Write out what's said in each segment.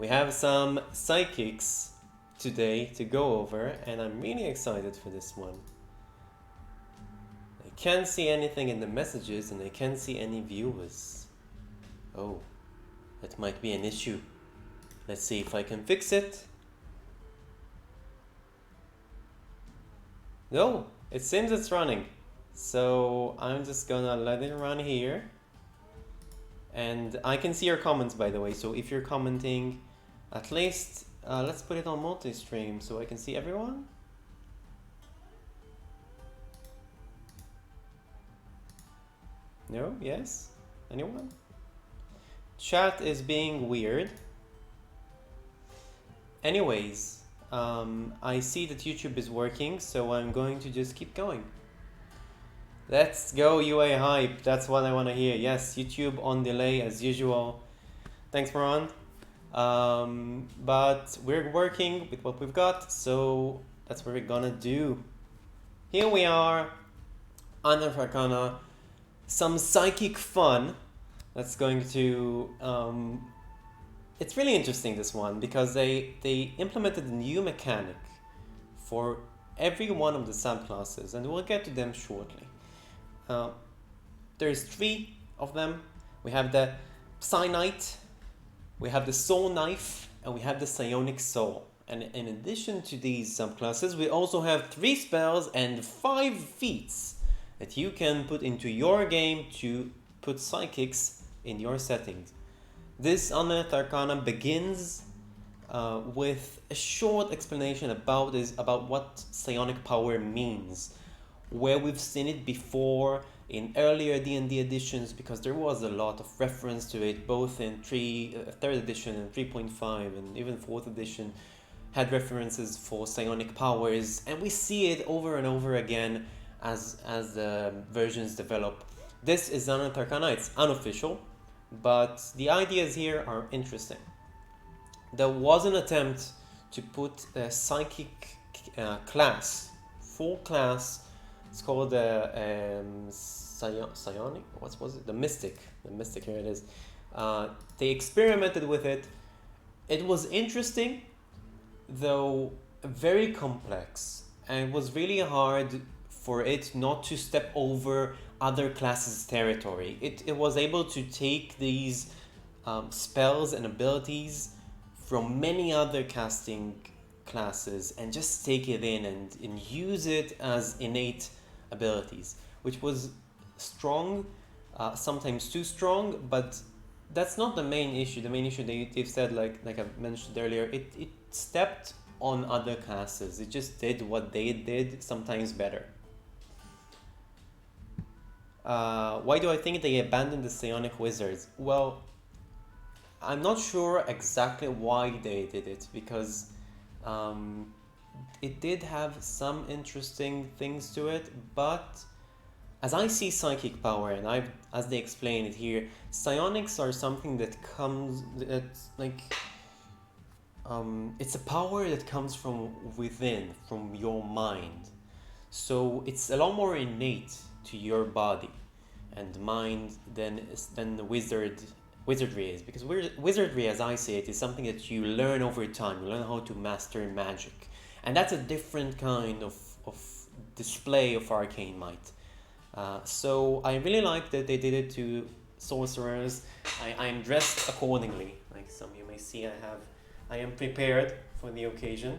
We have some psychics today to go over, and I'm really excited for this one. I can't see anything in the messages, and I can't see any viewers. Oh, that might be an issue. Let's see if I can fix it. No, it seems it's running. So I'm just gonna let it run here. And I can see your comments, by the way, so if you're commenting, at least let's put it on multi-stream so I can see everyone. No? Yes? Anyone? Chat is being weird. Anyways, I see that YouTube is working, so I'm going to just keep going. Let's go UA hype, that's what I want to hear. Yes, YouTube on delay as usual. Thanks, Moran. But we're working with what we've got, so that's what we're gonna do. Here we are, Unearthed Arcana, some psychic fun. That's going to, it's really interesting, this one, because they implemented a new mechanic for every one of the subclasses, and we'll get to them shortly. There's 3 of them. We have the Psi Knight, we have the Soulknife, and we have the Psionic Soul. And in addition to these subclasses, we also have 3 spells and 5 feats that you can put into your game to put psychics in your settings. This Unearthed Arcana begins with a short explanation about what psionic power means, where we've seen it before in earlier D&D editions, because there was a lot of reference to it, both in 3rd edition and 3.5, and even 4th edition had references for psionic powers, and we see it over and over again as the versions develop. This is Unearthed Arcana, it's unofficial, but the ideas here are interesting. There was an attempt to put a psychic class, full class. It's called the Psionic. What was it? The Mystic. The Mystic. Here it is. They experimented with it. It was interesting, though very complex, and it was really hard for it not to step over other classes' territory. It was able to take these spells and abilities from many other casting classes and just take it in and use it as innate abilities, which was strong, sometimes too strong, but that's not the main issue. The main issue they've said, like I mentioned earlier, it stepped on other classes. It just did what they did, sometimes better. Why do I think they abandoned the Psionic Wizards? Well, I'm not sure exactly why they did it, because it did have some interesting things to it, but as I see psychic power, and as they explain it here, psionics are something that it's a power that comes from within, from your mind. So it's a lot more innate to your body and mind than the wizardry is, because wizardry, as I see it, is something that you learn over time. You learn how to master magic, and that's a different kind of display of arcane might. So I really like that they did it to sorcerers. I'm dressed accordingly, like some you may see. I am prepared for the occasion.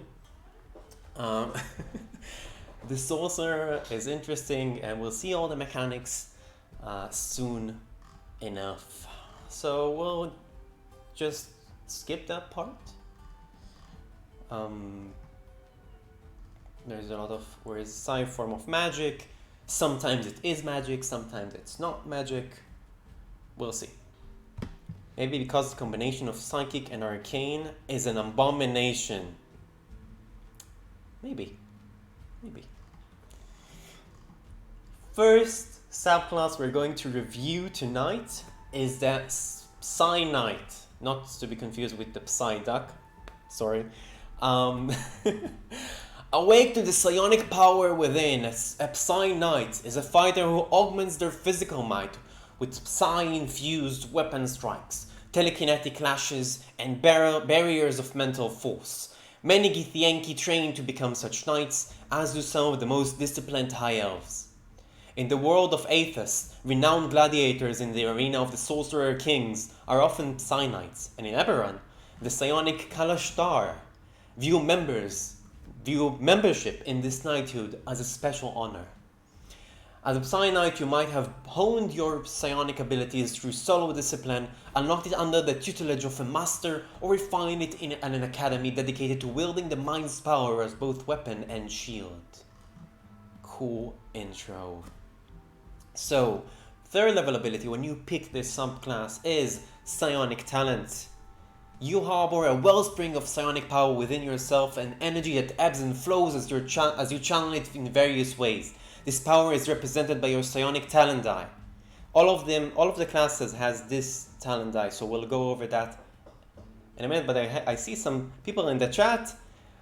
The sorcerer is interesting, and we'll see all the mechanics soon enough. So we'll just skip that part. There's a lot of where is psi form of magic. Sometimes it is magic, sometimes it's not magic. We'll see. Maybe because the combination of psychic and arcane is an abomination. Maybe. First subclass we're going to review tonight is the Psi Knight, not to be confused with the Psi Duck. Sorry. Awake to the psionic power within, a Psi Knight is a fighter who augments their physical might with psi-infused weapon strikes. telekinetic lashes, and barriers of mental force. Many Githyanki train to become such knights, as do some of the most disciplined high elves. In the world of Aethys, renowned gladiators in the arena of the Sorcerer Kings are often Psi Knights, and in Eberron, the Psionic Kalashtar view membership in this knighthood as a special honor. As a Psi Knight, you might have honed your psionic abilities through solo discipline, unlocked it under the tutelage of a master, or refined it in an academy dedicated to wielding the mind's power as both weapon and shield. Cool intro. So, third level ability when you pick this subclass is Psionic Talent. You harbor a wellspring of psionic power within yourself, an energy that ebbs and flows as you channel it in various ways. This power is represented by your Psionic Talent die. All of the classes has this talent die, so we'll go over that in a minute. But I see some people in the chat.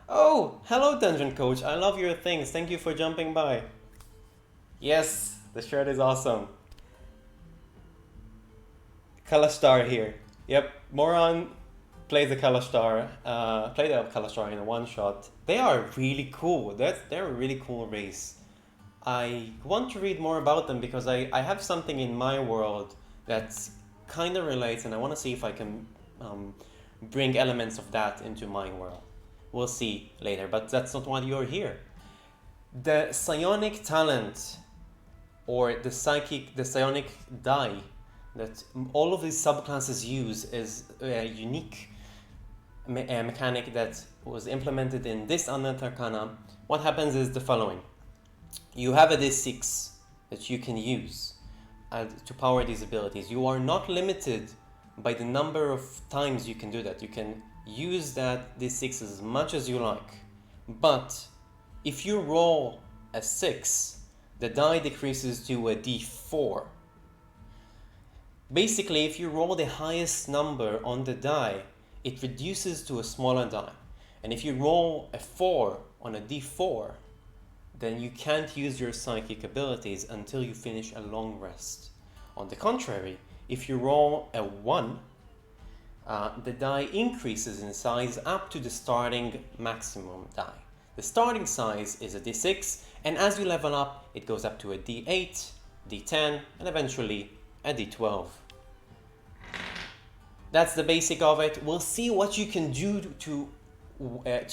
Oh, hello Dungeon Coach, I love your things, thank you for jumping by. Yes, the shirt is awesome. Kalashtar here. Yep, Moron plays the Kalashtar. Play the Kalashtar in a one shot. They are really cool. They're a really cool race. I want to read more about them because I have something in my world that kind of relates, and I want to see if I can bring elements of that into my world. We'll see later, but that's not why you're here. The Psionic Talent, or the Psionic die that all of these subclasses use, is a unique mechanic that was implemented in this Unearthed Arcana. What happens is the following. You have a D6 that you can use to power these abilities. You are not limited by the number of times you can do that. You can use that D6 as much as you like. But if you roll a 6, the die decreases to a D4. Basically, if you roll the highest number on the die, it reduces to a smaller die. And if you roll a 4 on a D4, then you can't use your psychic abilities until you finish a long rest. On the contrary, if you roll a 1, the die increases in size up to the starting maximum die. The starting size is a D6, and as you level up, it goes up to a D8, D10, and eventually a D12. That's the basic of it. We'll see what you can do to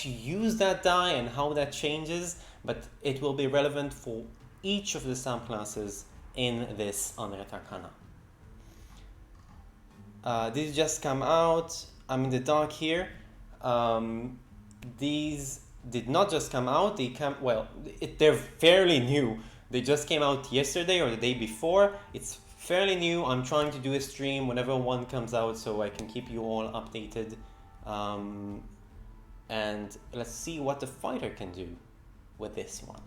use that die and how that changes, but it will be relevant for each of the subclasses in this Unearthed Arcana. These just come out. I'm in the dark here. These did not just come out. They're fairly new. They just came out yesterday or the day before. It's fairly new. I'm trying to do a stream whenever one comes out so I can keep you all updated. And let's see what the fighter can do with this one.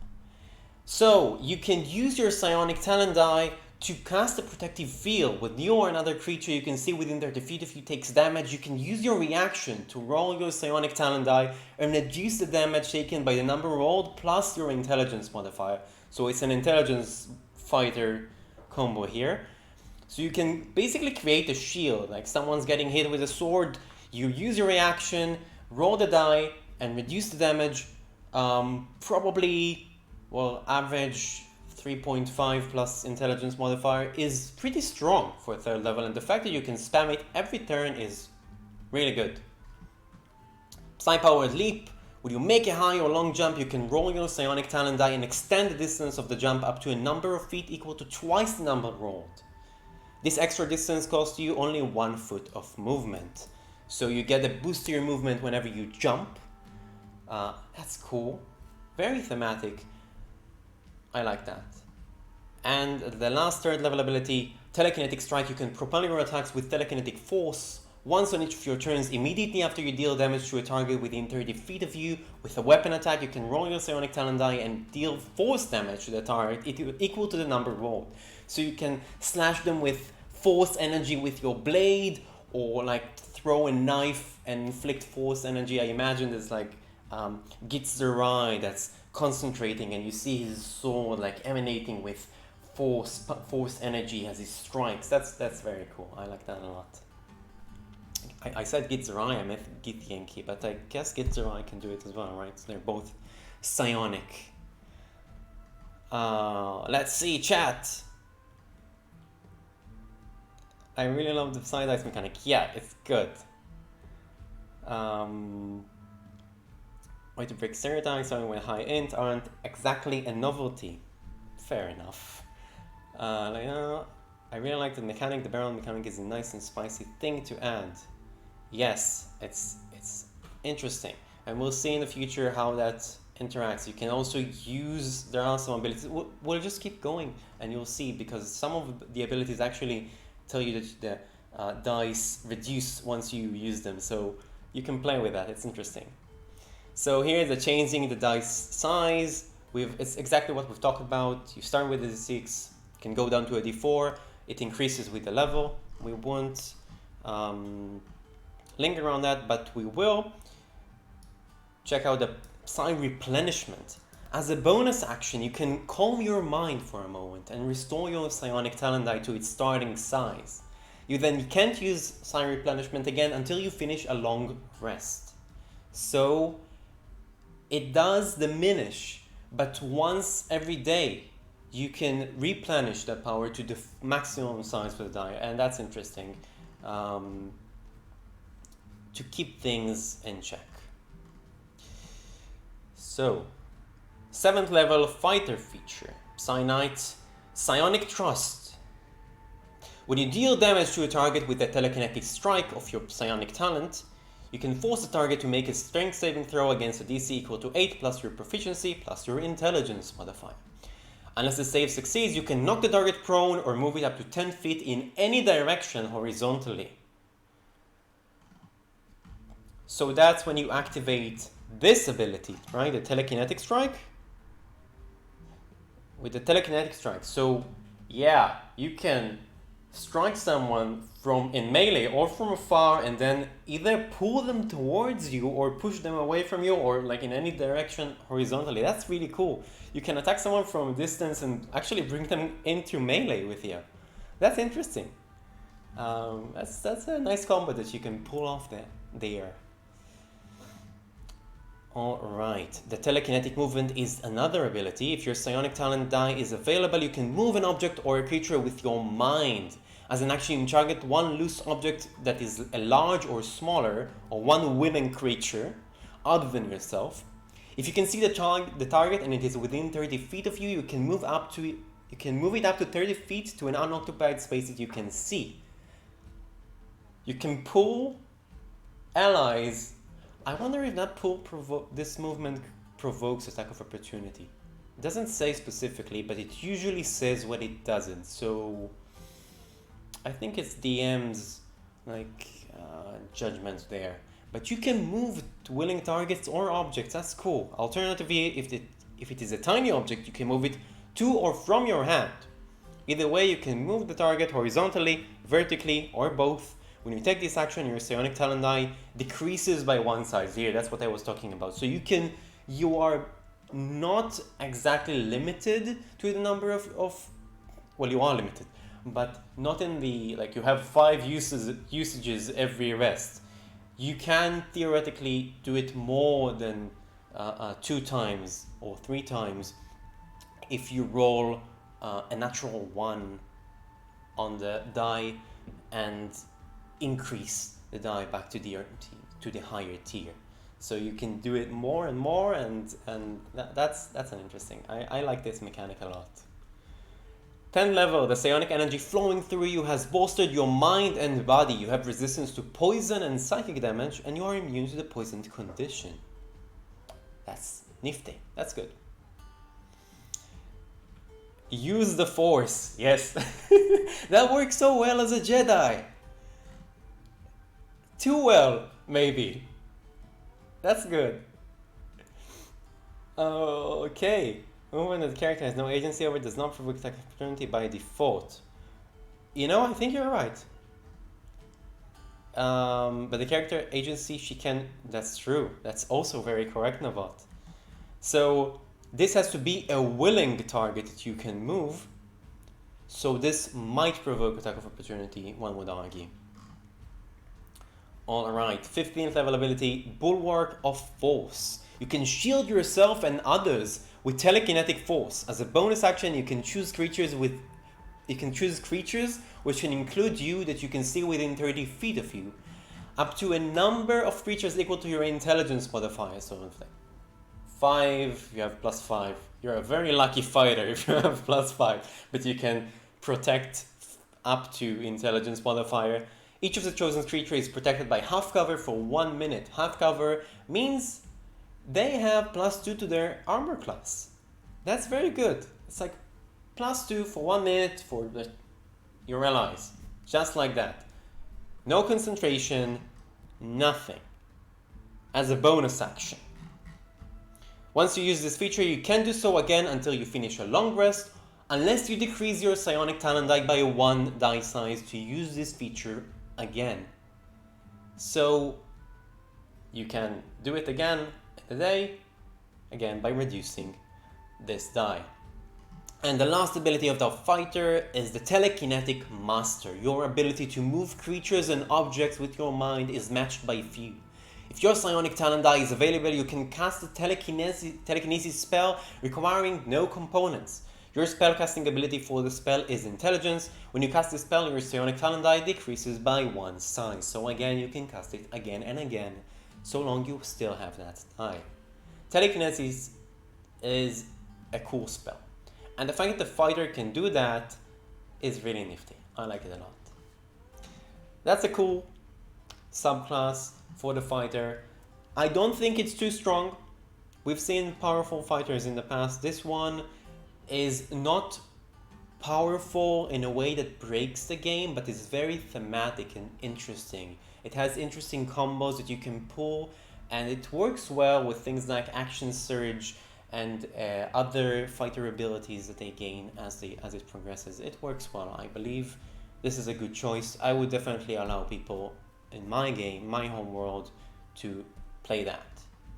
So you can use your Psionic Talent die to cast a protective field with you or another creature you can see within their defeat. If you takes damage, you can use your reaction to roll your Psionic Talent die and reduce the damage taken by the number rolled plus your intelligence modifier. So it's an intelligence fighter combo here. So you can basically create a shield, like someone's getting hit with a sword, you use your reaction, roll the die, and reduce the damage. Average 3.5 plus intelligence modifier is pretty strong for a third level, and the fact that you can spam it every turn is really good. Psi Powered Leap. When you make a high or long jump, you can roll your Psionic Talent die and extend the distance of the jump up to a number of feet equal to twice the number rolled. This extra distance costs you only 1 foot of movement. So you get a boost to your movement whenever you jump. That's cool. Very thematic. I like that. And the last third level ability, Telekinetic Strike. You can propel your attacks with telekinetic force once on each of your turns immediately after you deal damage to a target within 30 feet of you. With a weapon attack, you can roll your Psionic Talent die and deal force damage to the target equal to the number rolled. So you can slash them with force energy with your blade, or like throw a knife and inflict force energy. I imagine there's like Gitzerai that's concentrating, and you see his sword like emanating with force energy as he strikes. That's very cool. I like that a lot. I said Gitzerai, I meant Githyanki, but I guess Gitzerai can do it as well, right? So they're both psionic. Let's see, chat. I really love the Psi Dice mechanic. Yeah, it's good. Way to break stereotypes, starting with high int, aren't exactly a novelty. Fair enough. I really like the mechanic. The barrel mechanic is a nice and spicy thing to add. Yes, it's interesting, and we'll see in the future how that interacts. You can also use, there are some abilities. We'll just keep going, and you'll see, because some of the abilities actually tell you that the dice reduce once you use them, so you can play with that. It's interesting. So here, the changing the dice size. It's exactly what we've talked about. You start with a d6, can go down to a d4. It increases with the level. We won't linger on that, but we will check out the Psi replenishment. As a bonus action, you can calm your mind for a moment and restore your Psionic Talent die to its starting size. You then can't use Psi replenishment again until you finish a long rest. So it does diminish, but once every day you can replenish that power to the maximum size for the die, and that's interesting to keep things in check. So, 7th level fighter feature, Psi Knight, Psionic Trust. When you deal damage to a target with a Telekinetic Strike of your Psionic Talent, you can force the target to make a strength saving throw against a DC equal to 8 plus your proficiency plus your intelligence modifier. Unless the save succeeds, you can knock the target prone or move it up to 10 feet in any direction horizontally. So that's when you activate this ability, right? The Telekinetic Strike. With the Telekinetic Strike. So yeah, you can strike someone from in melee or from afar and then either pull them towards you or push them away from you, or like in any direction horizontally. That's really cool. You can attack someone from a distance and actually bring them into melee with you. That's interesting. That's a nice combo that you can pull off there. Alright, the Telekinetic Movement is another ability. If your Psionic Talent die is available, you can move an object or a creature with your mind. As an action, you target one loose object that is a large or smaller, or one willing creature other than yourself. If you can see the target and it is within 30 feet of you, you can move it up to 30 feet to an unoccupied space that you can see. You can pull allies. I wonder if that this movement provokes attack of opportunity. It doesn't say specifically, but it usually says what it doesn't. So I think it's DM's judgment there. But you can move to willing targets or objects. That's cool. Alternatively, if it is a tiny object, you can move it to or from your hand. Either way, you can move the target horizontally, vertically, or both. When you take this action, your Psionic Talent die decreases by one size. Here, that's what I was talking about. So you are not exactly limited to the number of well, you are limited, but not in the, like, you have 5 usages every rest. You can theoretically do it more than 2 times or 3 times if you roll a natural 1 on the die and increase the die back to the higher tier. So you can do it more and more, and that's an interesting. I like this mechanic a lot. 10th level, the psionic energy flowing through you has bolstered your mind and body. You have resistance to poison and psychic damage, and you are immune to the poisoned condition. That's nifty. That's good. Use the Force. Yes. That works so well as a Jedi. Too well, maybe. That's good. Okay. Movement that the character has no agency over does not provoke attack opportunity by default. You know, I think you're right. But the character agency, she can... That's true. That's also very correct, Navat. So this has to be a willing target that you can move. So this might provoke attack of opportunity, one would argue. Alright, 15th level ability, Bulwark of Force. You can shield yourself and others with telekinetic force. As a bonus action, you can choose creatures which can include you that you can see within 30 feet of you, up to a number of creatures equal to your intelligence modifier. So like 5, you have +5. You're a very lucky fighter if you have +5, but you can protect up to intelligence modifier. Each of the chosen creature is protected by half cover for 1 minute. Half cover means they have +2 to their armor class. That's very good. It's like +2 for 1 minute for your allies. Just like that. No concentration, nothing. As a bonus action. Once you use this feature, you can do so again until you finish a long rest, unless you decrease your Psionic Talent die by 1 die size to use this feature again. So you can do it again in a day, again by reducing this die. And the last ability of the fighter is the Telekinetic Master. Your ability to move creatures and objects with your mind is matched by few. If your Psionic Talent die is available, you can cast a Telekinesis spell requiring no components. Your spellcasting ability for the spell is Intelligence. When you cast the spell, your Psionic Talent die decreases by 1 size. So again, you can cast it again and again, so long you still have that die. Telekinesis is a cool spell. And the fact that the fighter can do that is really nifty. I like it a lot. That's a cool subclass for the fighter. I don't think it's too strong. We've seen powerful fighters in the past. This one is not powerful in a way that breaks the game, but is very thematic and interesting. It has interesting combos that you can pull, and it works well with things like Action Surge and other fighter abilities that they gain as it progresses. It works well. I believe this is a good choice. I would definitely allow people in my game, my home world, to play that.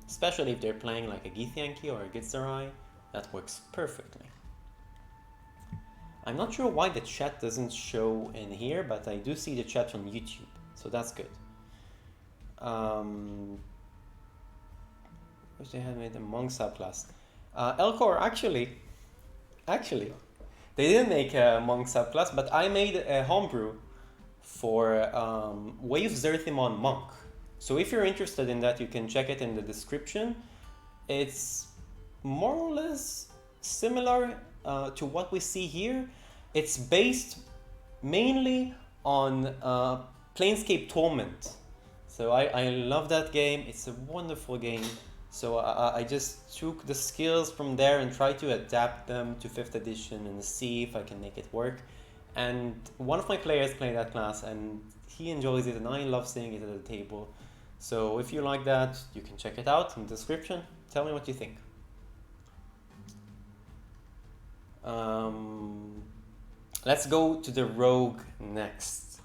Especially if they're playing like a Githyanki or a Gitzerai, that works perfectly. I'm not sure why the chat doesn't show in here, but I do see the chat on YouTube, so that's good. Wish they had made a monk subclass. Elcor, actually, they didn't make a monk subclass, but I made a homebrew for Wave Zerthimon Monk. So if you're interested in that, you can check it in the description. It's more or less similar to what we see here. It's based mainly on Planescape Torment. So I love that game. It's a wonderful game. So I just took the skills from there and tried to adapt them to 5th edition and see if I can make it work. And one of my players played that class and he enjoys it, and I love seeing it at the table. So if you like that, you can check it out in the description. Tell me what you think. Let's go to the Rogue next.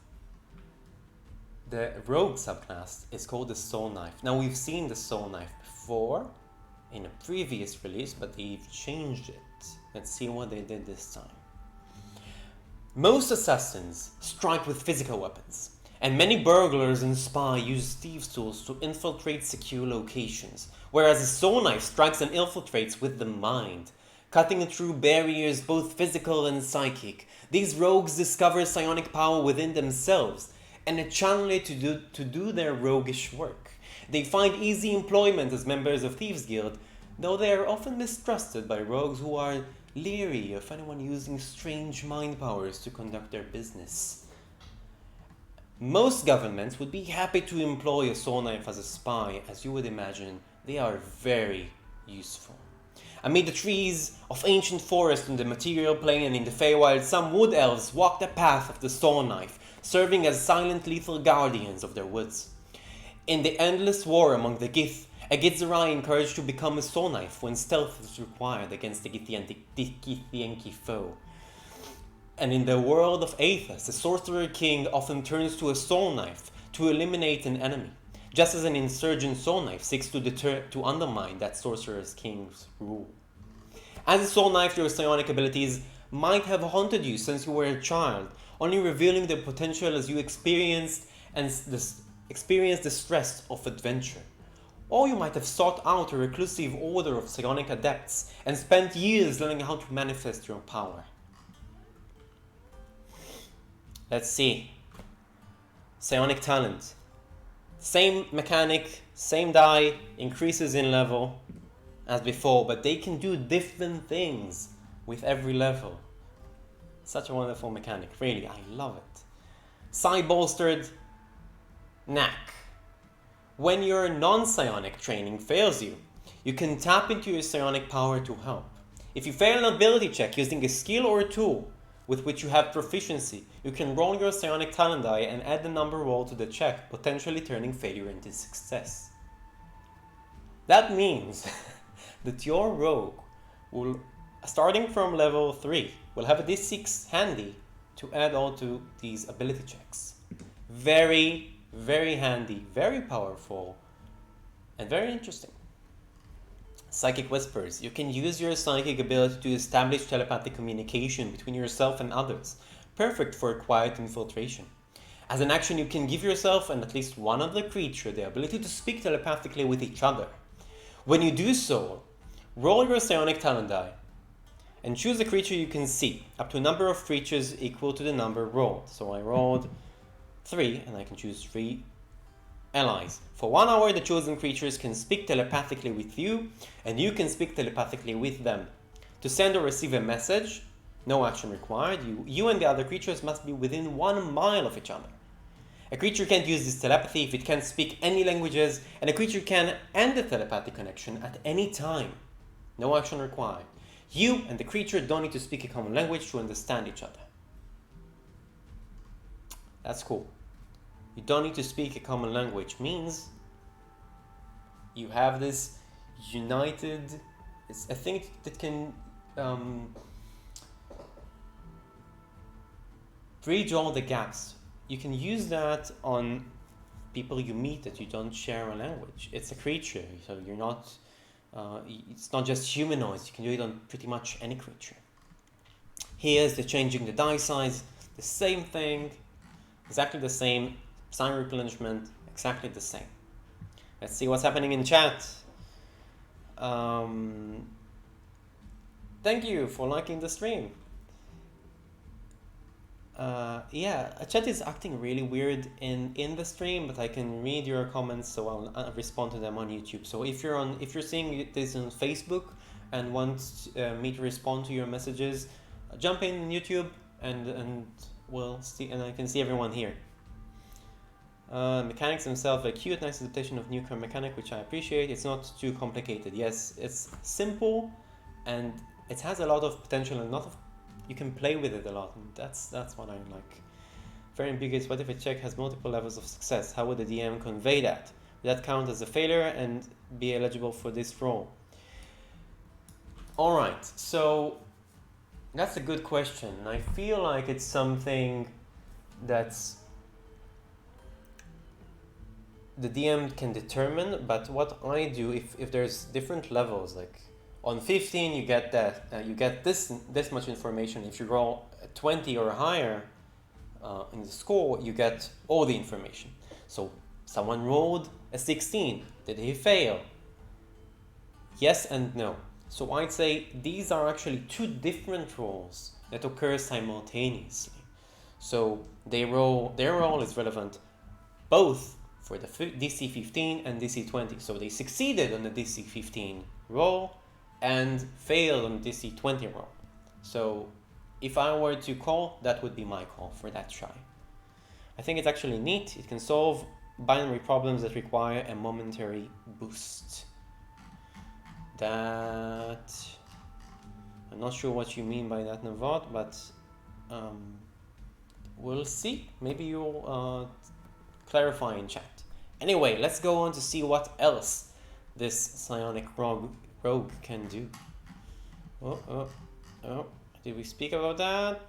The Rogue subclass is called the Soulknife. Now we've seen the Soulknife before in a previous release, but they've changed it. Let's see what they did this time. Most assassins strike with physical weapons, and many burglars and spies use thieves' tools to infiltrate secure locations, whereas a Soulknife strikes and infiltrates with the mind, cutting through barriers both physical and psychic. These rogues discover psionic power within themselves and channel it to do their roguish work. They find easy employment as members of Thieves' Guild, though they are often mistrusted by rogues who are leery of anyone using strange mind powers to conduct their business. Most governments would be happy to employ a Soulknife as a spy. As you would imagine, they are very useful. Amid the trees of ancient forest in the material plane and in the Feywild, some wood elves walk the path of the Soulknife, serving as silent lethal guardians of their woods. In the endless war among the Gith, a Gitzerai encouraged to become a Soulknife when stealth is required against the Githyanki foe. And in the world of Aethas, a Sorcerer King often turns to a Soulknife to eliminate an enemy, just as an insurgent Soulknife seeks to undermine that Sorcerer's King's rule. As a Soulknife, your psionic abilities might have haunted you since you were a child, only revealing their potential as you experienced and experienced the stress of adventure. Or you might have sought out a reclusive order of psionic adepts and spent years learning how to manifest your power. Let's see. Psionic Talent. Same mechanic, same die, increases in level as before, but they can do different things with every level. Such a wonderful mechanic, really, I love it. Psi Bolstered Knack. When your non-psionic training fails you, you can tap into your psionic power to help. If you fail an ability check using a skill or a tool with which you have proficiency, you can roll your psionic talent die and add the number rolled to the check, potentially turning failure into success. That means that your rogue will, starting from level 3, will have a d6 handy to add all to these ability checks. Very, very handy, very powerful, and very interesting. Psychic Whispers. You can use your psychic ability to establish telepathic communication between yourself and others. Perfect for quiet infiltration. As an action, you can give yourself and at least one other creature the ability to speak telepathically with each other. When you do so, roll your psionic talent die and choose a creature you can see, up to a number of creatures equal to the number rolled. So I rolled 3, and I can choose 3 allies. For 1 hour, the chosen creatures can speak telepathically with you, and you can speak telepathically with them. To send or receive a message, no action required. You and the other creatures must be within 1 mile of each other. A creature can't use this telepathy if it can't speak any languages, and a creature can end the telepathic connection at any time. No action required. You and the creature don't need to speak a common language to understand each other. That's cool. You don't need to speak a common language means you have this united, it's a thing that can bridge all the gaps. You can use that on people you meet that you don't share a language. It's a creature, so you're not, it's not just humanoids, you can do it on pretty much any creature. Here's the changing the die size, the same thing, exactly the same. Sign replenishment, exactly the same. Let's see what's happening in chat. Thank you for liking the stream. Yeah, chat is acting really weird in the stream, but I can read your comments, so I'll respond to them on YouTube. So if you're seeing this on Facebook and want me to respond to your messages, jump in YouTube and we'll see, and I can see everyone here. Mechanics themselves are cute, nice adaptation of newcomer mechanic, which I appreciate. It's not too complicated. Yes, it's simple, and it has a lot of potential and you can play with it a lot. And that's what I like. Very ambiguous. What if a check has multiple levels of success? How would the DM convey that? Would that count as a failure and be eligible for this roll? All right, so that's a good question. I feel like it's something that's the DM can determine, but what I do, if there's different levels, like on 15 you get that you get this much information. If you roll 20 or higher in the score, you get all the information. So someone rolled a 16, did he fail? Yes and no. So I'd say these are actually 2 different rolls that occur simultaneously. So their roll is relevant both for the DC 15 and DC 20. So they succeeded on the DC 15 roll and failed on the DC 20 roll. So if I were to call, that would be my call for that try. I think it's actually neat. It can solve binary problems that require a momentary boost. That, I'm not sure what you mean by that, Navad, but we'll see. Maybe you'll clarify in chat. Anyway, let's go on to see what else this psionic rogue can do. Oh, did we speak about that?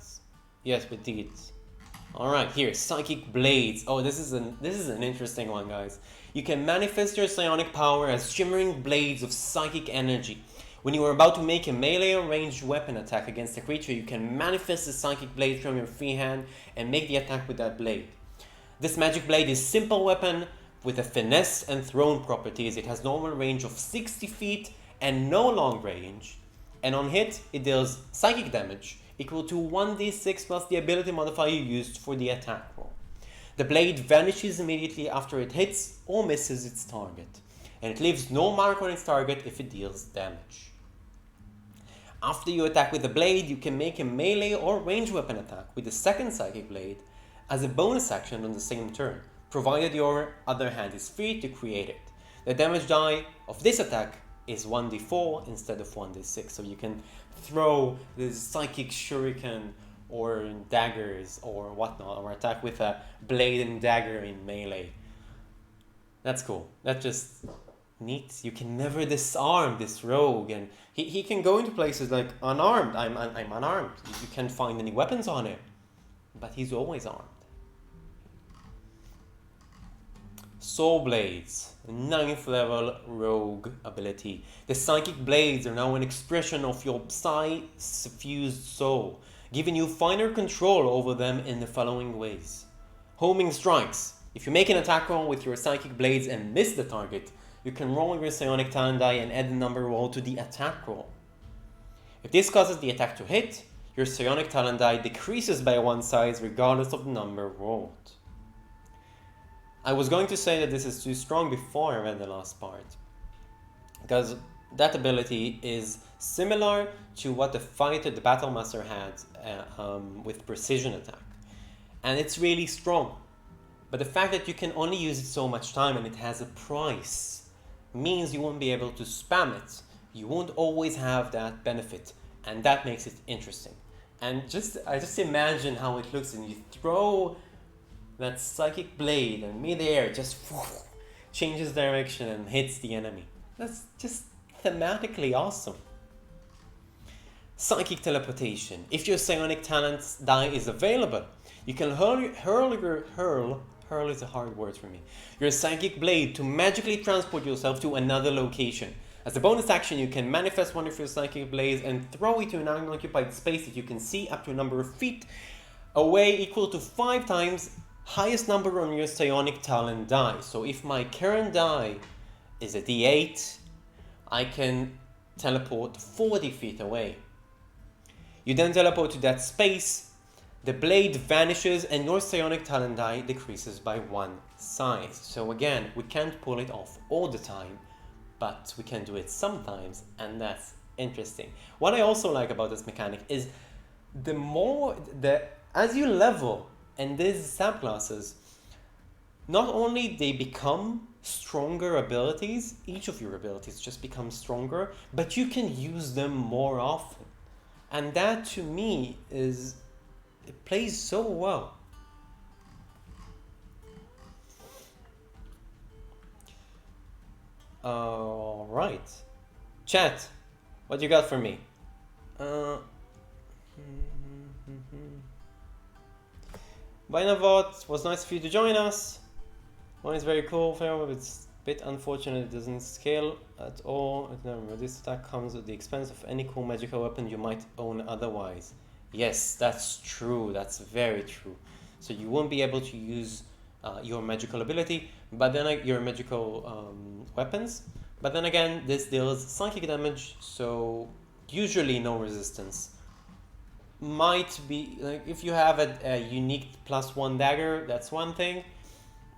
Yes, we did. All right, here, Psychic Blades. Oh, this is an interesting one, guys. You can manifest your psionic power as shimmering blades of psychic energy. When you are about to make a melee or ranged weapon attack against a creature, you can manifest a psychic blade from your free hand and make the attack with that blade. This magic blade is simple weapon with a finesse and thrown properties. It has normal range of 60 feet and no long range. And on hit, it deals psychic damage equal to 1d6 plus the ability modifier used for the attack roll. The blade vanishes immediately after it hits or misses its target, and it leaves no mark on its target if it deals damage. After you attack with the blade, you can make a melee or range weapon attack with the second psychic blade as a bonus action on the same turn, provided your other hand is free to create it. The damage die of this attack is 1d4 instead of 1d6, so you can throw this psychic shuriken or daggers or whatnot, or attack with a blade and dagger in melee. That's cool. That's just neat. You can never disarm this rogue, and he can go into places like unarmed. I'm unarmed. You can't find any weapons on him, but he's always armed. Soul Blades, 9th level rogue ability. The psychic blades are now an expression of your Psi-suffused soul, giving you finer control over them in the following ways. Homing strikes. If you make an attack roll with your psychic blades and miss the target, you can roll your Psionic Talent die and add the number roll to the attack roll. If this causes the attack to hit, your Psionic Talent die decreases by one size regardless of the number rolled. I was going to say that this is too strong before I read the last part, because that ability is similar to what the fighter, the battle master had with precision attack, and it's really strong. But the fact that you can only use it so much time and it has a price means you won't be able to spam it. You won't always have that benefit, and that makes it interesting. And I just imagine how it looks, and you throw that psychic blade and midair just changes direction and hits the enemy. That's just thematically awesome. Psychic Teleportation. If your Psionic Talents die is available, you can hurl is a hard word for me, your psychic blade to magically transport yourself to another location. As a bonus action, you can manifest one of your psychic blades and throw it to an unoccupied space that you can see up to a number of feet away equal to 5 times highest number on your Psionic Talent die. So if my current die is a d8, I can teleport 40 feet away. You then teleport to that space, the blade vanishes, and your Psionic Talent die decreases by 1 size. So again, we can't pull it off all the time, but we can do it sometimes, and that's interesting. What I also like about this mechanic is as you level in these subclasses, not only they become stronger abilities, each of your abilities just becomes stronger, but you can use them more often. And that to me it plays so well. Alright. Chat, what you got for me? Bainavot, was nice for you to join us. One is very cool, but it's a bit unfortunate it doesn't scale at all. Remember, this attack comes at the expense of any cool magical weapon you might own otherwise. Yes, that's true. That's very true. So you won't be able to use your magical ability, but then your magical weapons. But then again, this deals psychic damage, so usually no resistance. Might be like if you have a unique +1 dagger, that's one thing.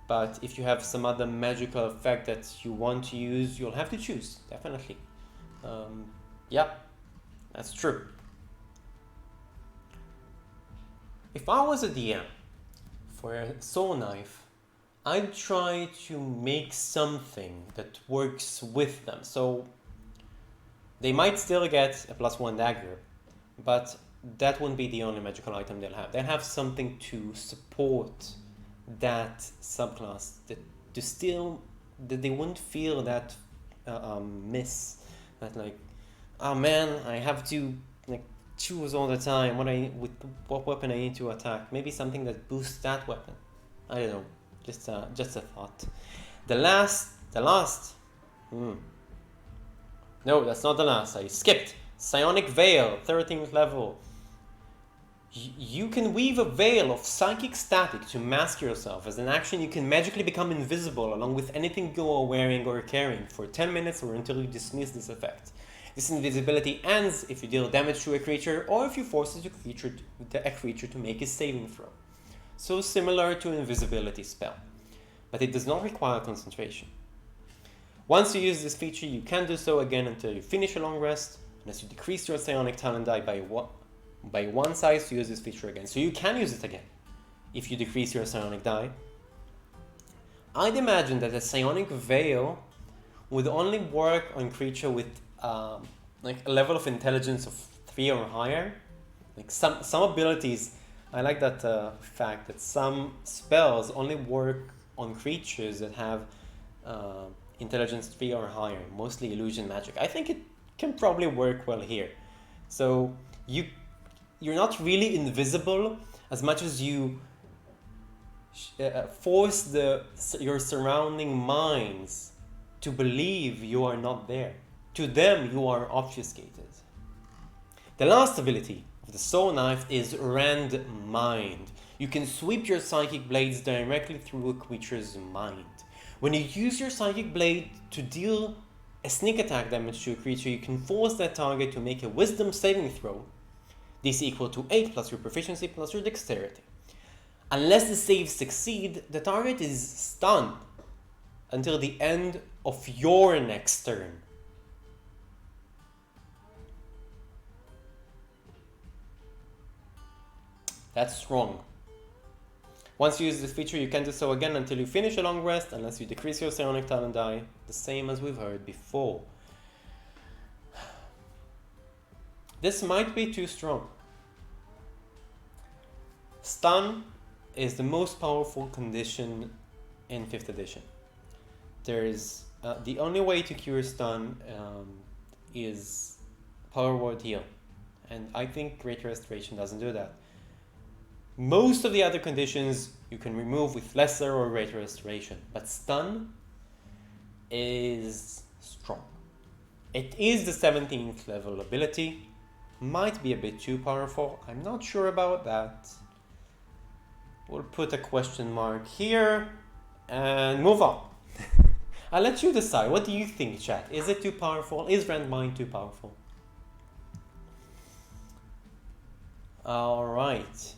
But if you have some other magical effect that you want to use, you'll have to choose, definitely. Yeah, that's true. If I was a DM for a Soulknife, I'd try to make something that works with them. So they might still get a +1 dagger, but that wouldn't be the only magical item they'll have. They'll have something to support that subclass, that they wouldn't feel that miss, that like, oh man, I have to like choose all the time what weapon I need to attack. Maybe something that boosts that weapon. I don't know, just a thought. The last. No, that's not the last. I skipped. Psionic Veil, 13th level. You can weave a veil of psychic static to mask yourself. As an action, you can magically become invisible along with anything you are wearing or carrying for 10 minutes or until you dismiss this effect. This invisibility ends if you deal damage to a creature or if you force a creature to make a saving throw. So similar to an invisibility spell, but it does not require concentration. Once you use this feature, you can do so again until you finish a long rest, unless you decrease your Psionic Talent die by one size to use this feature again. So you can use it again if you decrease your Psionic die. I'd imagine that a Psionic Veil would only work on creature with like a level of intelligence of 3 or higher. Like some abilities, I like that fact that some spells only work on creatures that have intelligence 3 or higher, mostly illusion magic. I think it can probably work well here. So you're not really invisible as much as you force your surrounding minds to believe you are not there. To them, you are obfuscated. The last ability of the Soulknife is Rend Mind. You can sweep your psychic blades directly through a creature's mind. When you use your psychic blade to deal a sneak attack damage to a creature, you can force that target to make a wisdom saving throw, DC equal to 8 plus your proficiency plus your dexterity. Unless the saves succeed, the target is stunned until the end of your next turn. That's strong. Once you use this feature, you can do so again until you finish a long rest, unless you decrease your Psionic Talent die, the same as we've heard before. This might be too strong. Stun is the most powerful condition in 5th edition. There's the only way to cure stun is Power Word Heal, and I think Great Restoration doesn't do that. Most of the other conditions you can remove with Lesser or Greater Restoration, but Stun is strong. It is the 17th level ability, might be a bit too powerful, I'm not sure about that. We'll put a question mark here and move on. I'll let you decide. What do you think, chat? Is it too powerful? Is Rend Mind too powerful? Alright.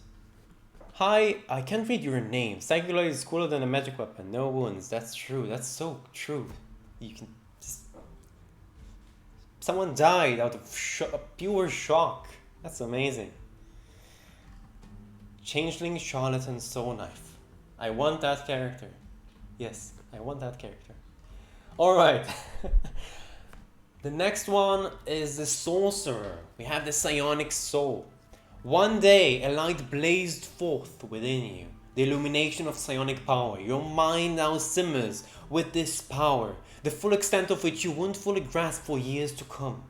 Hi, I can't read your name. Psychic Blade is cooler than a magic weapon. No wounds. That's true. That's so true. You can just... Someone died out of pure shock. That's amazing. Changeling, Charlatan, Soulknife. I want that character. Yes, I want that character. Alright. The next one is the Sorcerer. We have the Psionic Soul. One day, a light blazed forth within you, the illumination of psionic power. Your mind now simmers with this power, the full extent of which you won't fully grasp for years to come.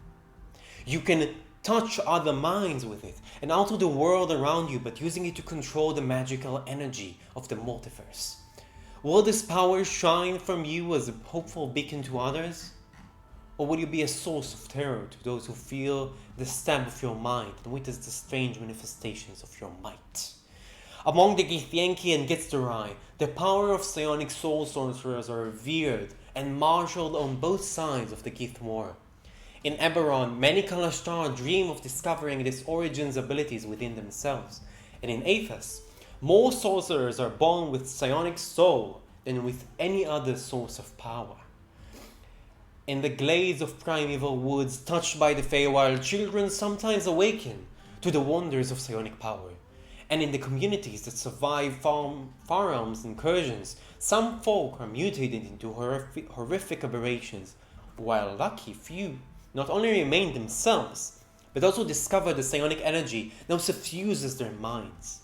You can touch other minds with it and alter the world around you, but using it to control the magical energy of the multiverse. Will this power shine from you as a hopeful beacon to others? Or will you be a source of terror to those who feel the stab of your mind and witness the strange manifestations of your might? Among the Githyanki and Githzerai, the power of Psionic Soul sorcerers are revered and marshaled on both sides of the Gith War. In Eberron, many Kalashtar dream of discovering this origin's abilities within themselves, and in Aethas, more sorcerers are born with Psionic Soul than with any other source of power. In the glades of primeval woods touched by the Feywild, children sometimes awaken to the wonders of psionic power. And in the communities that survive firearms incursions, some folk are mutated into horrific aberrations, while lucky few not only remain themselves, but also discover the psionic energy now suffuses their minds.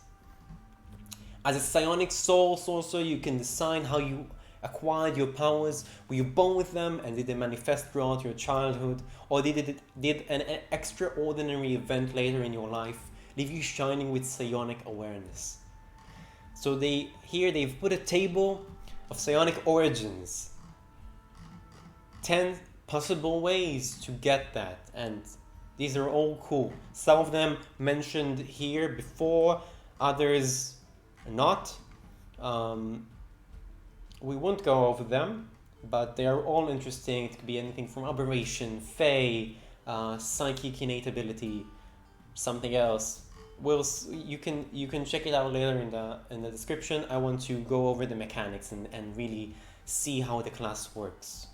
As a Psionic Soul sorcerer, you can decide how you acquired your powers. Were you born with them and did they manifest throughout your childhood, or did an extraordinary event later in your life leave you shining with psionic awareness? So they've put a table of psionic origins, 10 possible ways to get that, and These are all cool. Some of them mentioned here before, others not. We won't go over them, but they are all interesting. It could be anything from aberration, fey, psychic innate ability, something else. You can check it out later in the description. I want to go over the mechanics and really see how the class works.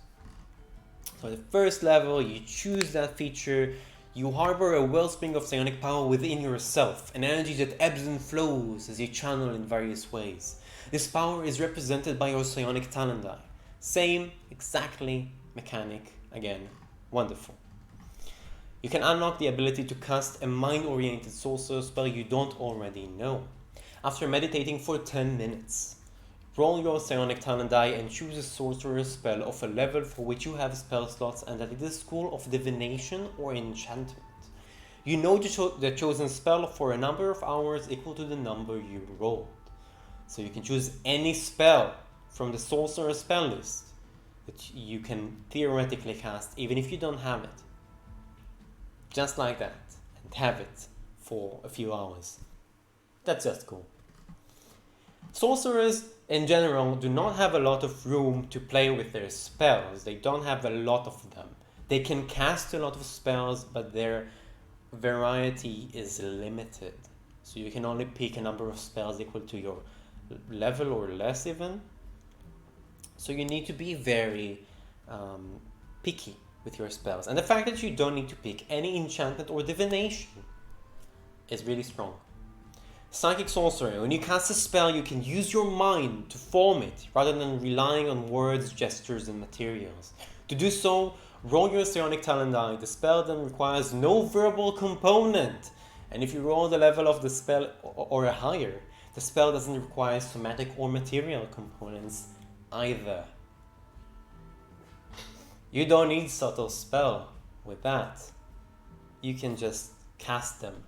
So the first level, you choose that feature. You harbor a wellspring of psionic power within yourself, an energy that ebbs and flows as you channel in various ways. This power is represented by your psionic talent die. Same, exactly, mechanic, again, wonderful. You can unlock the ability to cast a mind-oriented sorcerer spell you don't already know. After meditating for 10 minutes, roll your Psionic Talent die and choose a sorcerer spell of a level for which you have spell slots and that it is school of divination or enchantment. You know the chosen spell for a number of hours equal to the number you rolled. So you can choose any spell from the sorcerer spell list that you can theoretically cast even if you don't have it. Just like that, and have it for a few hours. That's just cool. Sorcerers in general do not have a lot of room to play with their spells. They don't have a lot of them. They can cast a lot of spells, but their variety is limited. So you can only pick a number of spells equal to your level or less even. So you need to be very picky with your spells. And the fact that you don't need to pick any enchantment or divination is really strong. Psychic Sorcerer. When you cast a spell, you can use your mind to form it, rather than relying on words, gestures, and materials. To do so, roll your Psionic Talent die. The spell then requires no verbal component. And if you roll the level of the spell or higher, the spell doesn't require somatic or material components either. You don't need subtle spell with that. You can just cast them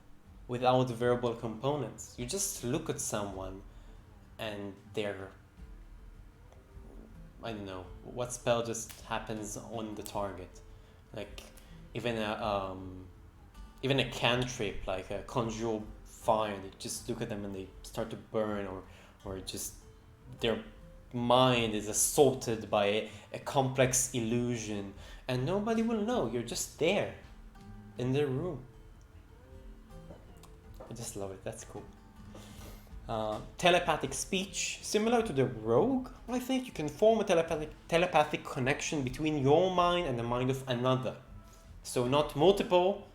without verbal components. You just look at someone and they're, I don't know, what spell just happens on the target. Like even a cantrip, like a conjure fire, they just look at them and they start to burn, or just their mind is assaulted by a complex illusion and nobody will know. You're just there in their room. I just love it. That's cool. Telepathic Speech. Similar to the Rogue, I think you can form a telepathic connection between your mind and the mind of another. So not multiple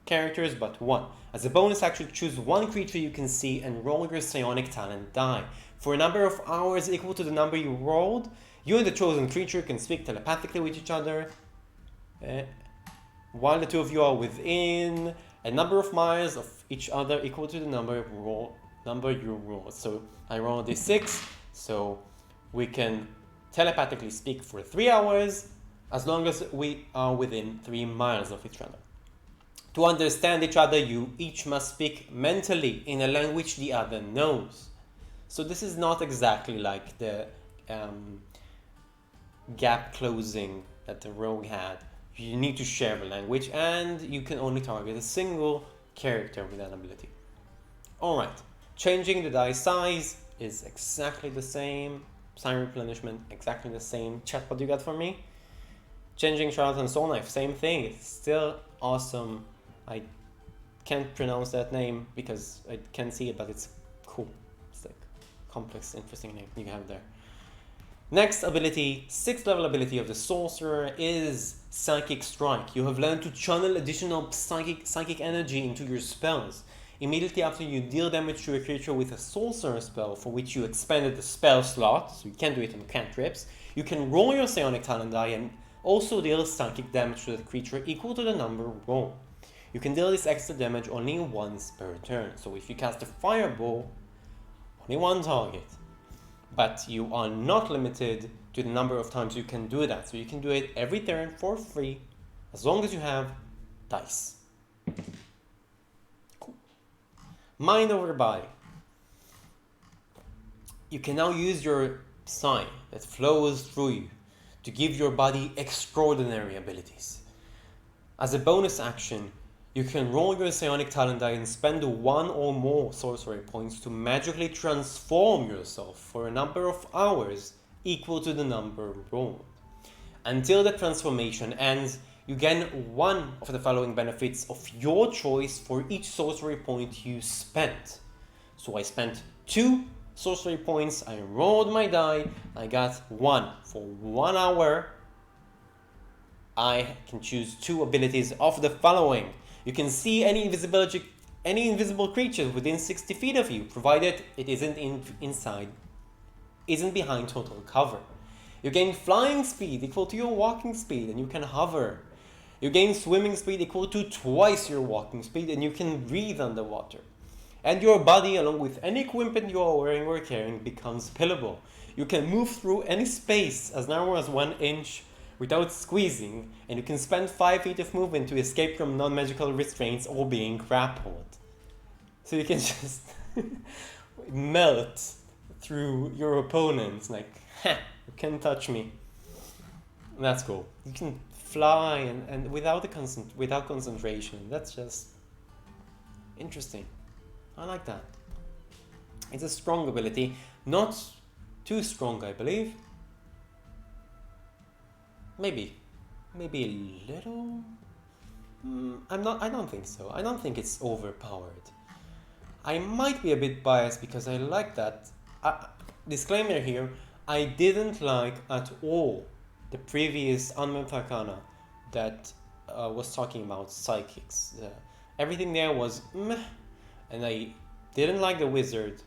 characters, but one. As a bonus action, choose one creature you can see and roll your Psionic Talent die. For a number of hours equal to the number you rolled, you and the chosen creature can speak telepathically with each other while the two of you are within a number of miles of each other equal to the number you roll. So I roll d6, so we can telepathically speak for 3 hours as long as we are within 3 miles of each other. To understand each other, you each must speak mentally in a language the other knows. So this is not exactly like the gap closing that the Rogue had. You need to share a language and you can only target a single character with that ability. Alright, changing the die size is exactly the same. Psi replenishment, exactly the same. Chat, what do you got for me? Changing Charlatan Soulknife, same thing. It's still awesome. I can't pronounce that name because I can't see it, but it's cool. It's like complex, interesting name you have there. Next ability, 6th level ability of the Sorcerer is Psychic Strike. You have learned to channel additional psychic energy into your spells. Immediately after you deal damage to a creature with a Sorcerer spell for which you expended the spell slot, so you can't do it on cantrips, you can roll your Psionic Talent die and also deal psychic damage to the creature equal to the number rolled. You can deal this extra damage only once per turn. So if you cast a Fireball, only one target. But you are not limited to the number of times you can do that. So you can do it every turn for free, as long as you have dice. Cool. Mind over body. You can now use your Psi that flows through you to give your body extraordinary abilities. As a bonus action, You can roll your Psionic Talent die and spend 1 or more sorcery points to magically transform yourself for a number of hours equal to the number rolled. Until the transformation ends, you gain 1 of the following benefits of your choice for each sorcery point you spent. So I spent 2 sorcery points, I rolled my die, I got 1. For 1 hour, I can choose 2 abilities of the following. You can see any invisible creature within 60 feet of you, provided it isn't isn't behind total cover. You gain flying speed equal to your walking speed, and you can hover. You gain swimming speed equal to twice your walking speed, and you can breathe underwater. And your body, along with any equipment you are wearing or carrying, becomes pillable. You can move through any space as narrow as 1 inch without squeezing, and you can spend 5 feet of movement to escape from non-magical restraints or being grappled. So you can just melt through your opponents, like, ha, you can't touch me. That's cool. You can fly and without concentration. That's just interesting. I like that. It's a strong ability, not too strong, I believe. Maybe a little. I don't think so. I don't think it's overpowered. I might be a bit biased because I like that. Disclaimer here: I didn't like at all the previous Unearthed Arcana that was talking about psychics. Everything there was meh, and I didn't like the wizard.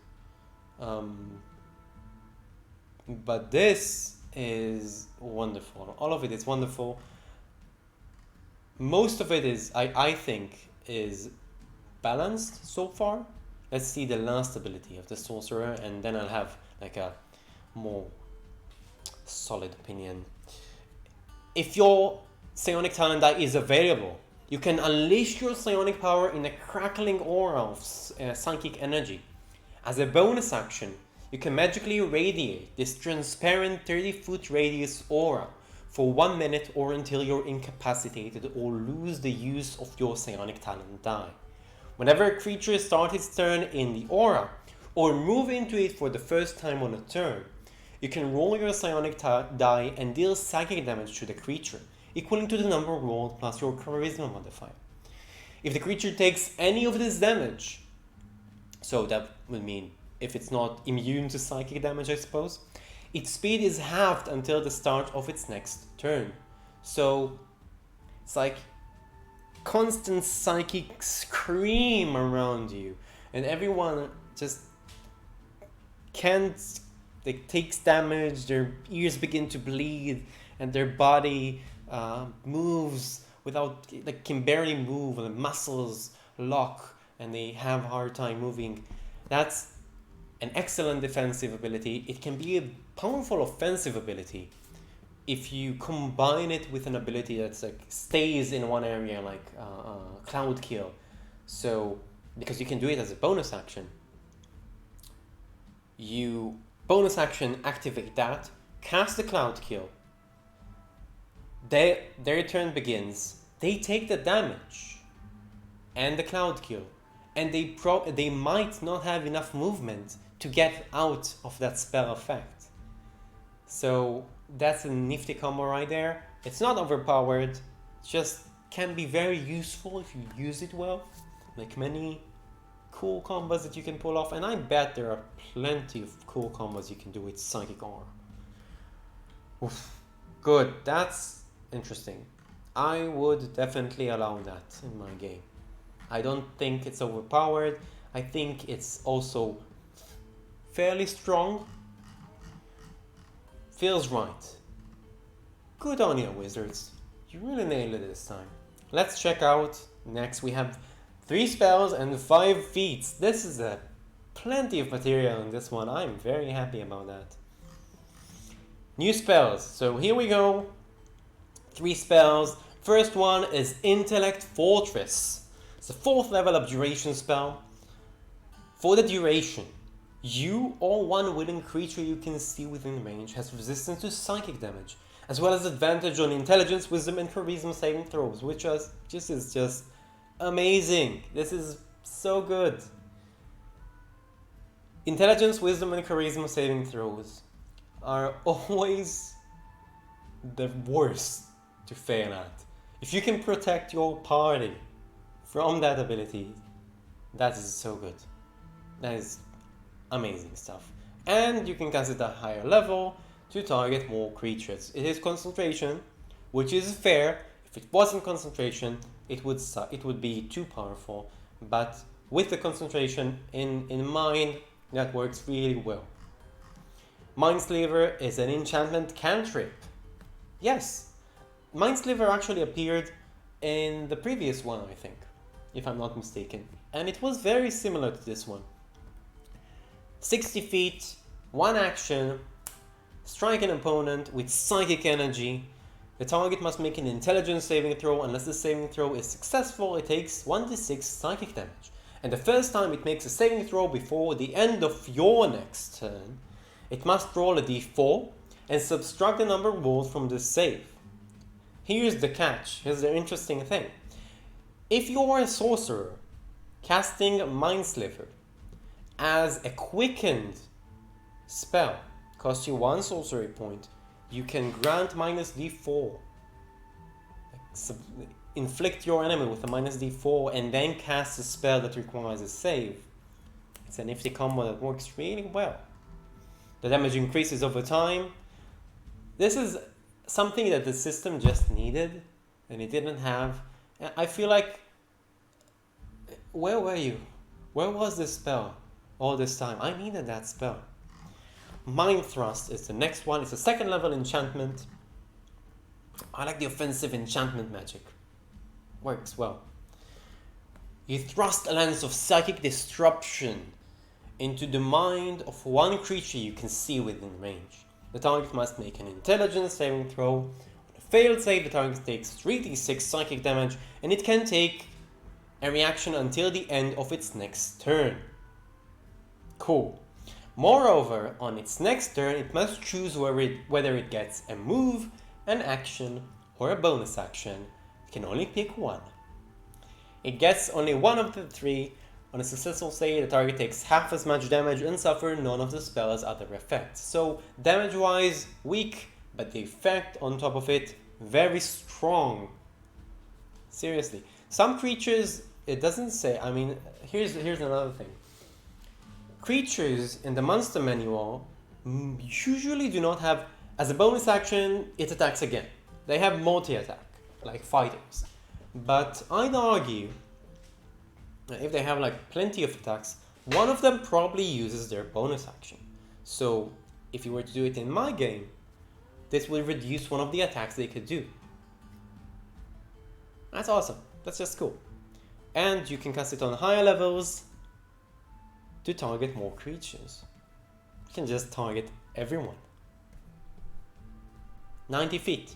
But this is wonderful. All of it is wonderful. Most of it is, I think, is balanced so far. Let's see the last ability of the Sorcerer, and then I'll have like a more solid opinion. If your Psionic Talent die is available, you can unleash your psionic power in a crackling aura of psychic energy. As a bonus action, you can magically radiate this transparent 30-foot radius aura for 1 minute or until you're incapacitated or lose the use of your Psionic Talent die. Whenever a creature starts its turn in the aura, or move into it for the first time on a turn, you can roll your Psionic die and deal psychic damage to the creature, equaling to the number rolled plus your charisma modifier. If the creature takes any of this damage, so that would mean if it's not immune to psychic damage, I suppose, its speed is halved until the start of its next turn. So it's like constant psychic scream around you, and everyone just takes damage, their ears begin to bleed, and their body moves without, can barely move, and the muscles lock, and they have a hard time moving. That's an excellent defensive ability. It can be a powerful offensive ability if you combine it with an ability that's stays in one area, like Cloud Kill. So, because you can do it as a bonus action, you bonus action activate that, cast the Cloud Kill. Their turn begins. They take the damage and the Cloud Kill, and they might not have enough movement to get out of that spell effect. So that's a nifty combo right there. It's not overpowered, it just can be very useful if you use it well. Like many cool combos that you can pull off, and I bet there are plenty of cool combos you can do with Psychic Aura. Oof. Good, that's interesting. I would definitely allow that in my game. I don't think it's overpowered. I think it's also fairly strong. Feels right. Good on you, Wizards. You really nailed it this time. Let's check out. Next we have 3 spells and 5 feats. This is plenty of material in this one. I'm very happy about that. New spells. So here we go. 3 spells. First one is Intellect Fortress. It's a 4th level abjuration spell. For the duration, you or one willing creature you can see within range has resistance to psychic damage, as well as advantage on intelligence, wisdom, and charisma saving throws, which is just amazing. This is so good. Intelligence, wisdom, and charisma saving throws are always the worst to fail at. If you can protect your party from that ability, that is so good. That is amazing stuff. And you can cast it at a higher level to target more creatures. It is concentration, which is fair. If it wasn't concentration, it would be too powerful. But with the concentration in mind, that works really well. Mindslaver is an enchantment cantrip. Yes, Mindslaver actually appeared in the previous one, I think, if I'm not mistaken. And it was very similar to this one. 60 feet, 1 action, strike an opponent with psychic energy. The target must make an intelligence saving throw. Unless the saving throw is successful, it takes 1d6 psychic damage. And the first time it makes a saving throw before the end of your next turn, it must roll a d4 and subtract the number rolled from this save. Here's the catch, here's the interesting thing. If you are a sorcerer casting Mindslaver as a quickened spell, costs you 1 sorcery point, you can grant minus d4. Inflict your enemy with a minus d4 and then cast a spell that requires a save. It's a nifty combo that works really well. The damage increases over time. This is something that the system just needed and it didn't have. I feel like, where were you? Where was this spell all this time? I needed that spell. Mind Thrust is the next one. It's a 2nd level enchantment. I like the offensive enchantment magic. Works well. You thrust a lance of psychic disruption into the mind of one creature you can see within range. The target must make an intelligence saving throw. On a failed save, the target takes 3d6 psychic damage and it can take a reaction until the end of its next turn. Cool. Moreover, on its next turn, it must choose whether it gets a move, an action, or a bonus action. It can only pick one. It gets only one of the 3. On a successful save, the target takes half as much damage and suffers none of the spell's other effects. So, damage-wise, weak, but the effect on top of it, very strong. Seriously. Some creatures, it doesn't say, I mean, here's another thing. Creatures in the monster manual usually do not have, as a bonus action, it attacks again. They have multi-attack, like fighters. But I'd argue, if they have like plenty of attacks, one of them probably uses their bonus action. So if you were to do it in my game, this will reduce one of the attacks they could do. That's awesome. That's just cool. And you can cast it on higher levels to target more creatures. You can just target everyone. 90 feet.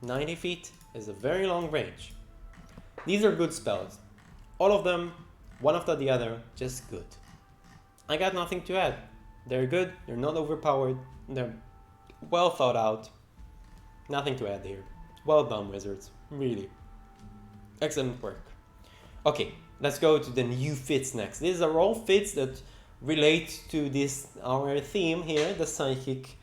90 feet is a very long range. These are good spells. All of them, one after the other, just good. I got nothing to add. They're good, they're not overpowered, they're well thought out. Nothing to add here. Well done, Wizards. Really. Excellent work. Okay, let's go to the new fits next. These are all fits that relate to this, our theme here, the psychic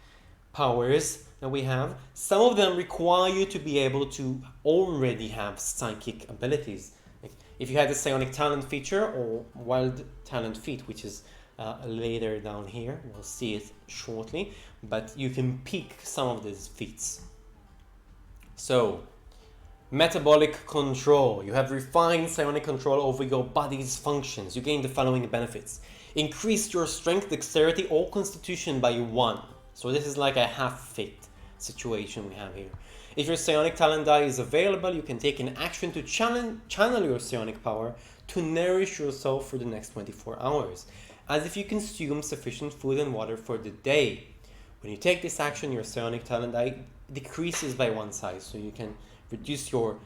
powers that we have. Some of them require you to be able to already have psychic abilities. Like if you had the Psionic Talent feature or Wild Talent feat, which is later down here, we'll see it shortly, but you can pick some of these feats. So, metabolic control. You have refined psionic control over your body's functions. You gain the following benefits. Increase your strength, dexterity, or constitution by 1. So this is like a half-fate situation we have here. If your psionic talent die is available, you can take an action to channel your psionic power to nourish yourself for the next 24 hours, as if you consume sufficient food and water for the day. When you take this action, your psionic talent die decreases by 1 size, so you can reduce your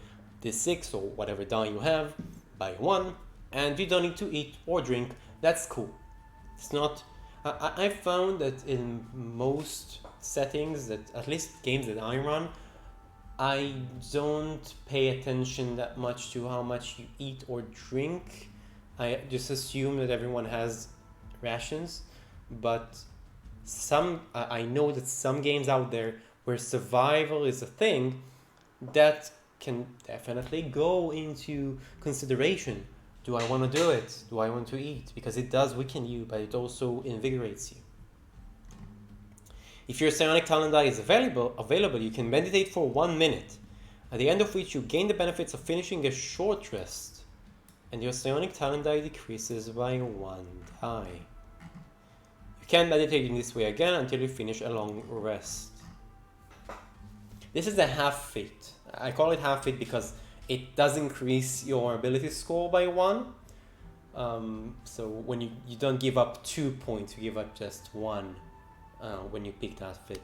d6 or whatever die you have by 1, and you don't need to eat or drink. That's cool. It's not. I found that in most settings, that at least games that I run, I don't pay attention that much to how much you eat or drink. I just assume that everyone has rations, but I know that some games out there where survival is a thing, that can definitely go into consideration. Do I want to do it? Do I want to eat? Because it does weaken you, but it also invigorates you. If your Psionic Talent die is available, you can meditate for 1 minute, at the end of which you gain the benefits of finishing a short rest, and your Psionic Talent die decreases by 1 die. You can meditate in this way again until you finish a long rest. This is a half feat. I call it half feat because it does increase your ability score by 1. So when you don't give up 2 points, you give up just 1. When you pick that fit.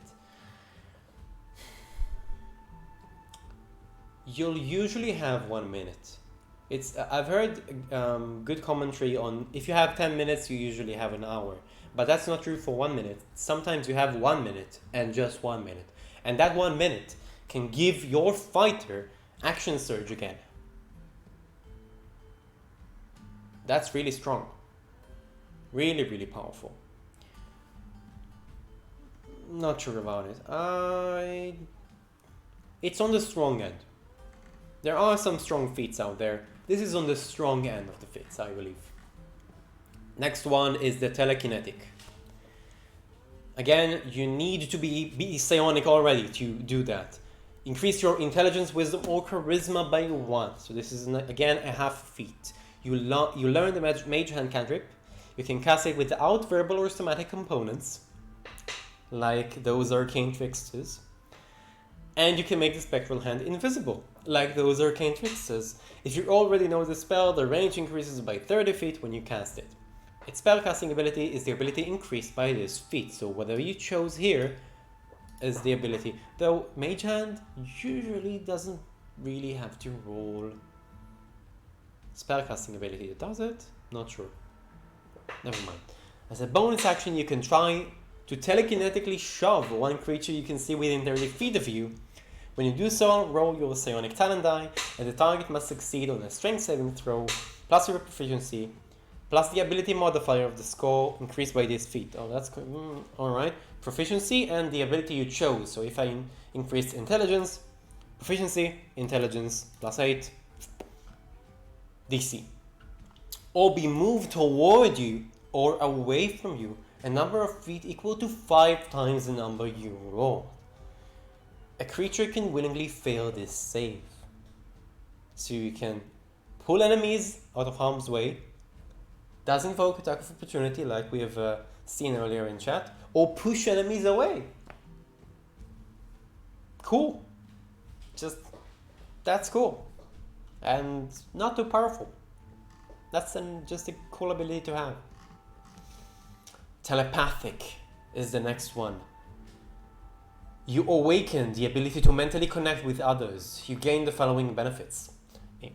You'll usually have 1 minute. I've heard good commentary on if you have 10 minutes, you usually have an hour. But that's not true for 1 minute. Sometimes you have 1 minute and just 1 minute. And that 1 minute can give your fighter action surge again. That's really strong. Really, really powerful. Not sure about it. It's on the strong end. There are some strong feats out there. This is on the strong end of the feats, I believe. Next one is the Telekinetic. Again, you need to be psionic already to do that. Increase your intelligence, wisdom, or charisma by 1. So this is again a half feat. You learn the mage hand cantrip. You can cast it without verbal or somatic components, like those arcane tricksters, and you can make the spectral hand invisible, like those arcane tricksters. If you already know the spell, the range increases by 30 feet when you cast it. Its spellcasting ability is the ability increased by this feat, so whatever you chose here is the ability, though mage hand usually doesn't really have to roll spellcasting ability, does it? Not sure. Never mind. As a bonus action, you can try to telekinetically shove 1 creature you can see within 30 feet of you. When you do so, roll your Psionic Talent die, and the target must succeed on a strength saving throw, plus your proficiency, plus the ability modifier of the score increased by this feat. Oh, that's good. Alright. Proficiency and the ability you chose. So if I increase intelligence, proficiency, intelligence, plus 8, DC. Or be moved toward you or away from you, a number of feet equal to 5 times the number you roll. A creature can willingly fail this save. So you can pull enemies out of harm's way, does invoke attack of opportunity like we have seen earlier in chat, or push enemies away. Cool. That's cool. And not too powerful. That's just a cool ability to have. Telepathic is the next one. You awaken the ability to mentally connect with others. You gain the following benefits.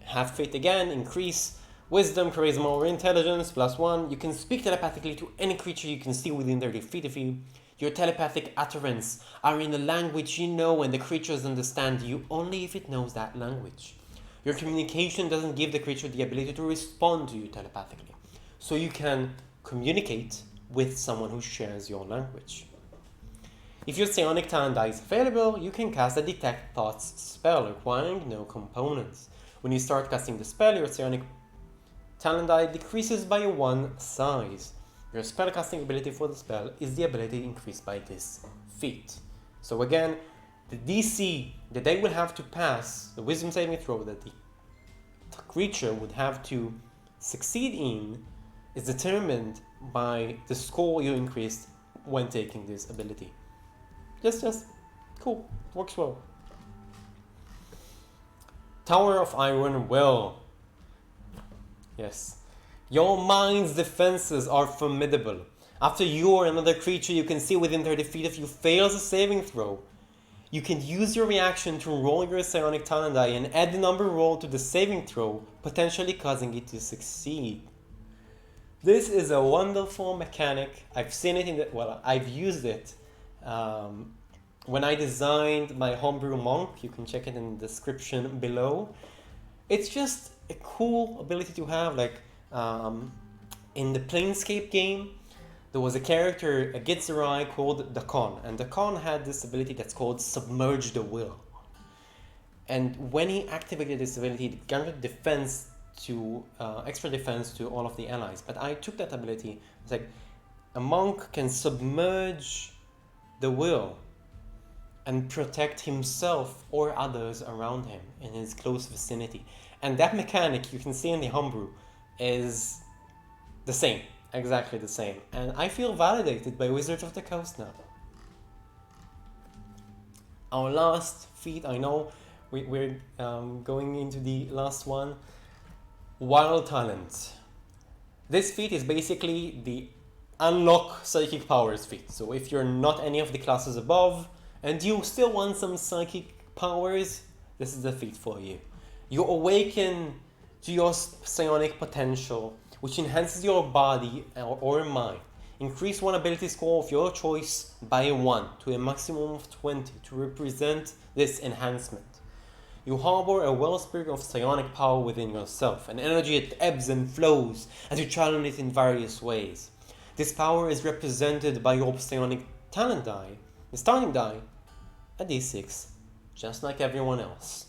Half feat again, increase wisdom, charisma, or intelligence, plus 1. You can speak telepathically to any creature you can see within 30 feet of you. Your telepathic utterance are in a language you know and the creatures understand you only if it knows that language. Your communication doesn't give the creature the ability to respond to you telepathically, so you can communicate with someone who shares your language. If your Psionic Talent die is available, you can cast a Detect Thoughts spell requiring no components. When you start casting the spell, your Psionic Talent die decreases by 1 size. Your spellcasting ability for the spell is the ability increased by this feat. So again, the DC that they will have to pass, the wisdom saving throw that the creature would have to succeed in, is determined by the score you increased when taking this ability. Just cool, works well. Tower of Iron Will. Yes. Your mind's defenses are formidable. After you or another creature you can see within 30 feet of you fails a saving throw, you can use your reaction to roll your Psionic Talent die and add the number rolled to the saving throw, potentially causing it to succeed. This is a wonderful mechanic. I've seen it I've used it when I designed my Homebrew Monk, you can check it in the description below. It's just a cool ability to have. Like in the Planescape game, there was a character, a Gitzerai called Dakon, and Dakon had this ability that's called Submerge the Will. And when he activated this ability, it granted defense to extra defense to all of the allies. But I took that ability. It's like a monk can submerge the will and protect himself or others around him in his close vicinity. And that mechanic you can see in the Homebrew is the same, exactly the same. And I feel validated by Wizards of the Coast now. Our last feat, I know we're going into the last one. Wild Talent. This feat is basically the unlock psychic powers feat. So if you're not any of the classes above and you still want some psychic powers, this is the feat for you. You awaken to your psionic potential, which enhances your body or mind. Increase one ability score of your choice by 1 to a maximum of 20 to represent this enhancement. You harbor a wellspring of psionic power within yourself, an energy that ebbs and flows as you channel it in various ways. This power is represented by your Psionic Talent die, the starting die, a d6, just like everyone else.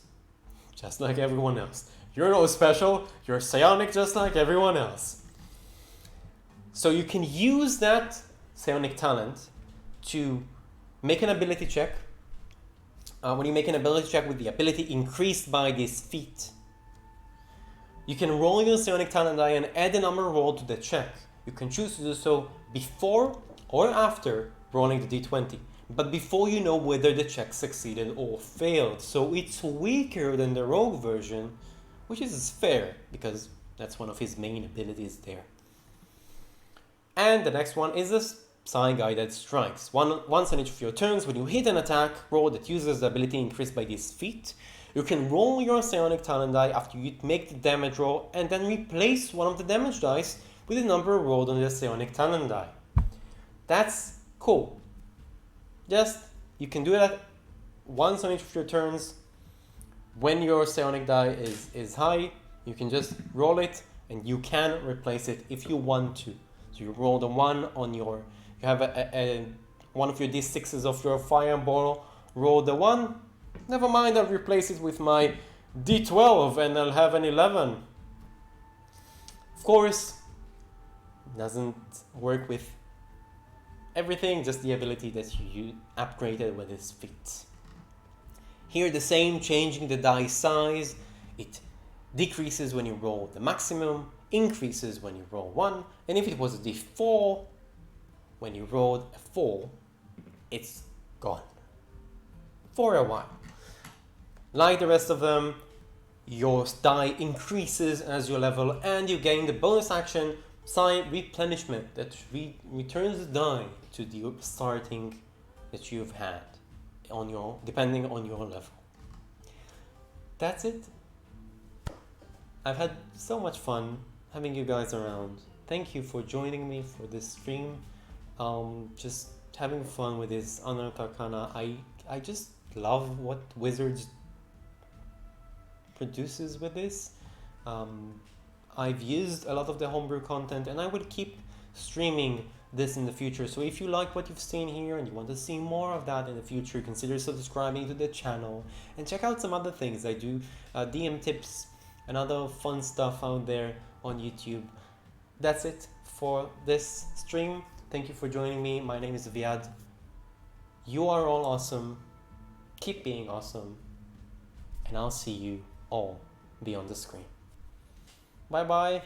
Just like everyone else. You're no special, you're psionic just like everyone else. So you can use that Psionic Talent to make an ability check. When you make an ability check with the ability increased by this feat, you can roll your Psionic Talent die and add a number rolled to the check. You can choose to do so before or after rolling the d20, but before you know whether the check succeeded or failed. So it's weaker than the rogue version, which is fair because that's one of his main abilities there. And the next one is this Psi Guided Strikes. Once on each of your turns, when you hit an attack roll that uses the ability increased by this feat, you can roll your Psionic Talent die after you make the damage roll and then replace one of the damage dice with the number rolled on the Psionic Talent die. That's cool. Just, you can do that once on each of your turns. When your Psionic die is high, you can just roll it and you can replace it if you want to. So you roll the 1 on your, you have one of your d6s of your fireball, roll the 1, never mind, I'll replace it with my d12 and I'll have an 11. Of course, doesn't work with everything, just the ability that you upgraded with this feat. Here the same, changing the die size. It decreases when you roll the maximum, increases when you roll 1, and if it was a d4, when you rolled a 4, it's gone. For a while. Like the rest of them, your die increases as you level and you gain the bonus action Psi Replenishment that returns the die to the starting that you've had on your, depending on your level. That's it. I've had so much fun having you guys around. Thank you for joining me for this stream. Just having fun with this Unearthed Arcana. I just love what Wizards produces with this. I've used a lot of the homebrew content and I will keep streaming this in the future. So if you like what you've seen here and you want to see more of that in the future, consider subscribing to the channel and check out some other things. I do DM tips and other fun stuff out there on YouTube. That's it for this stream. Thank you for joining me. My name is Viad. You are all awesome. Keep being awesome. And I'll see you all beyond the screen. Bye bye.